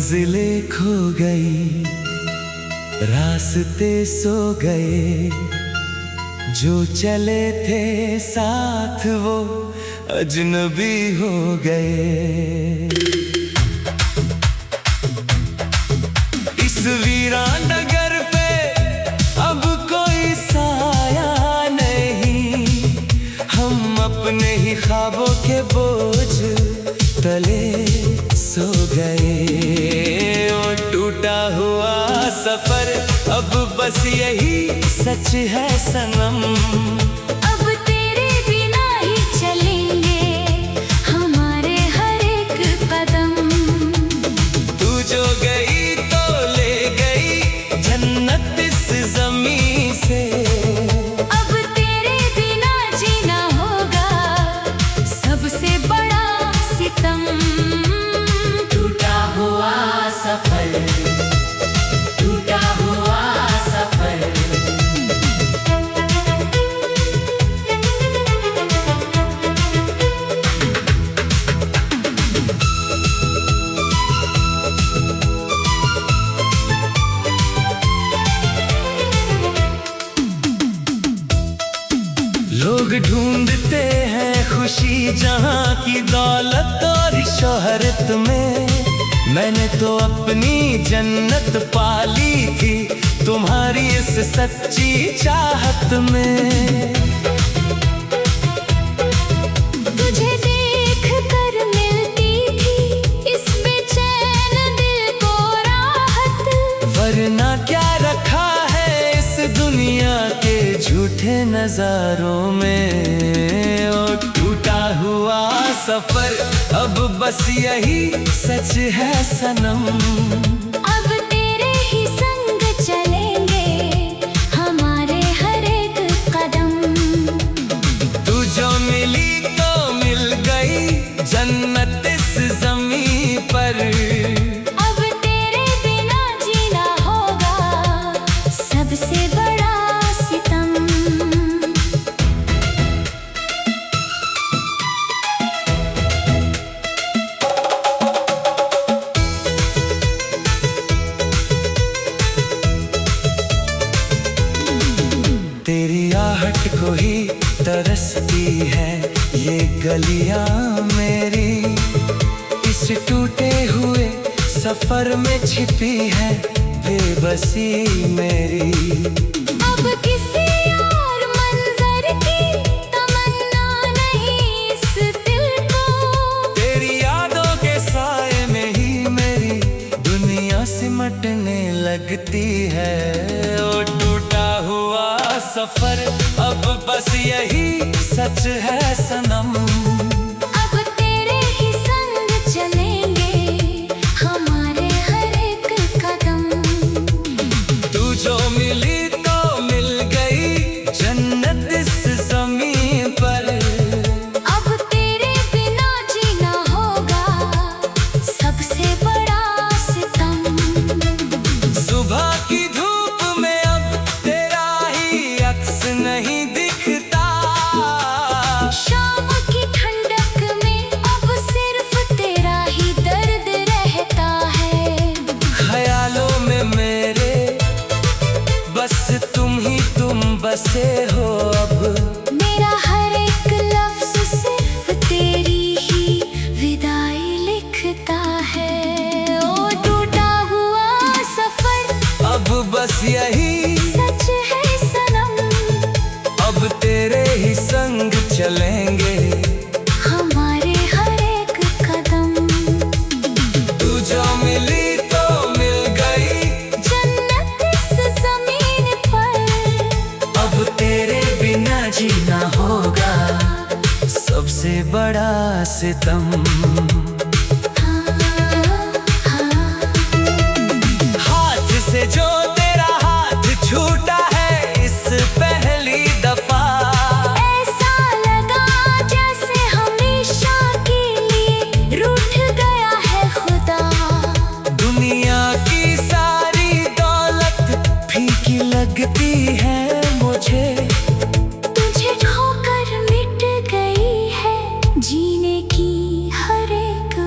मंजिलें खो गई, रास्ते सो गए, जो चले थे साथ वो अजनबी हो गए। इस वीरान नगर पे अब कोई साया नहीं, हम अपने ही ख्वाबों के बोझ तले सो गए। और टूटा हुआ सफर अब बस यही सच है सनम, अब तेरे बिना ही चलेंगे हमारे हर एक कदम। तू जो गई तो ले गई जन्नत इस ज़मीं से, अब तेरे बिना जीना होगा सबसे बड़ा सितम। टूटा हुआ सफर, टूटा हुआ सफर। लोग ढूंढते हैं खुशी जहाँ की दौलत और शोहरत में, मैंने तो अपनी जन्नत पाली थी तुम्हारी इस सच्ची चाहत में। तुझे देख कर मिलती थी इस बेचैन दिल को राहत, वरना क्या रखा है इस दुनिया के झूठे नजारों में। और टूटा हुआ सफर अब बस यही सच है सनम, अब तेरे ही संग चलेंगे हमारे हर एक कदम। तू जो मिली तो मिल गई जन्नत इस ज़मीं पर, अब तेरे बिना जीना होगा सबसे बड़ा सितम। तेरी आहट को ही तरसती है ये गलियां मेरी, इस टूटे हुए सफर में छिपी है बेबसी मेरी। अब किसी और मंजर की तमन्ना नहीं इस दिल को, तेरी यादों के साए में ही मेरी दुनिया सिमटने लगती है। ओ टूटा हुआ सफर अब बस यही सच है सनम, अब तेरे ही संग चलेंगे हमारे हर एक कदम। तू जो मिली तो मिल गई जन्नत इस ज़मीं पर, अब तेरे बिना जीना होगा सबसे बड़ा सितम। सुबह की धूप में अब तेरा ही अक्स नहीं दिखता, शाम की ठंडक में अब सिर्फ तेरा ही दर्द रहता है। ख्यालों में मेरे बस तुम बसे हो अब, मेरा हर एक लफ्ज सिर्फ तेरी ही विदाई लिखता है। ओ टूटा हुआ सफर अब बस यही सच है सनम, अब तेरे ही संग चलेंगे हमारे हर एक कदम। तू जो मिली तो मिल गई जन्नत इस ज़मीन पर, अब तेरे बिना जीना होगा सबसे बड़ा सितम। हाथ से जो तेरा हाथ छूटा है इस पहली दफा, ऐसा लगा जैसे हमेशा के लिए रूठ गया है खुदा। दुनिया की सारी दौलत फीकी लगती है मुझे, तुझे खोकर मिट गई है जीने की हर एक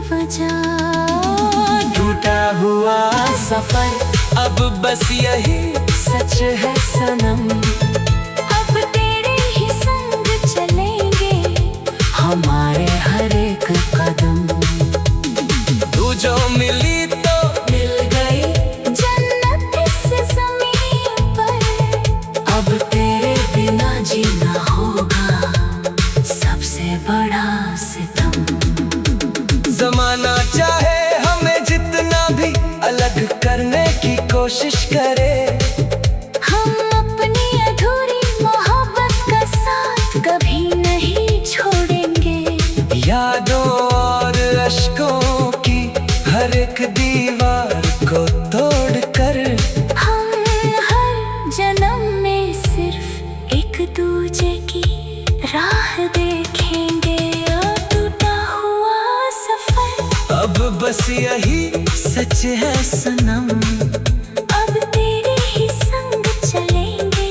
सफर अब बस यही सच है सनम। अब तेरे ही संग चलेंगे हमारे हर एक कदम। तू जो मिली तो मिल गई जन्नत इस ज़मीन पर। अब तेरे बिना जीना होगा सबसे बड़ा सितम। जमाना चाहे हमें जितना भी अलग करने की कोशिश करे, हम अपनी अधूरी मोहब्बत का साथ कभी नहीं छोड़ेंगे। यादों और अश्कों की हर एक दीवार को तोड़कर हम हर जन्म में सिर्फ एक दूजे की राह देखेंगे। ओ टूटा हुआ सफर अब बस यही सच है सनम। अब तेरे ही संग चलेंगे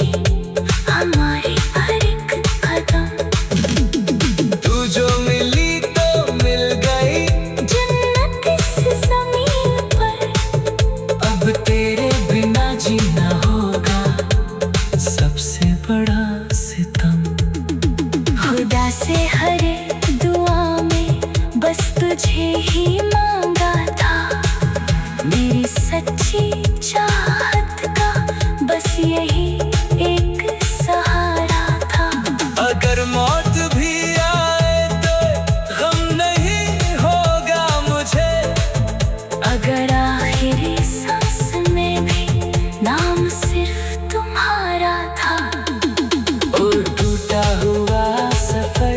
हमारे हर एक कदम। तू जो मिली तो मिल गई जन्नत इस ज़मीन पर। अब तेरे बिना जीना होगा सबसे बड़ा सितम। खुदा से हर दुआ में बस तुझे ही मांगा था। मेरी सच्ची चाहत का बस यही एक सहारा था। अगर मौत भी आए तो गम नहीं होगा मुझे। अगर आखिरी सांस में भी नाम सिर्फ तुम्हारा था। और टूटा हुआ सफर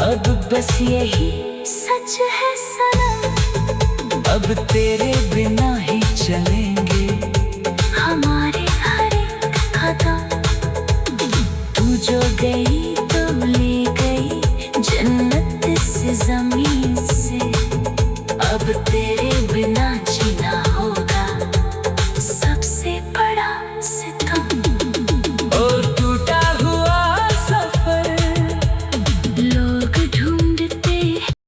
अब बस यही सच है सनम। अब तेरे बिना ही चलेंगे हमारे हर एक कदम। तू जो गई तो ले गई जन्नत इस ज़मीन से। अब तेरे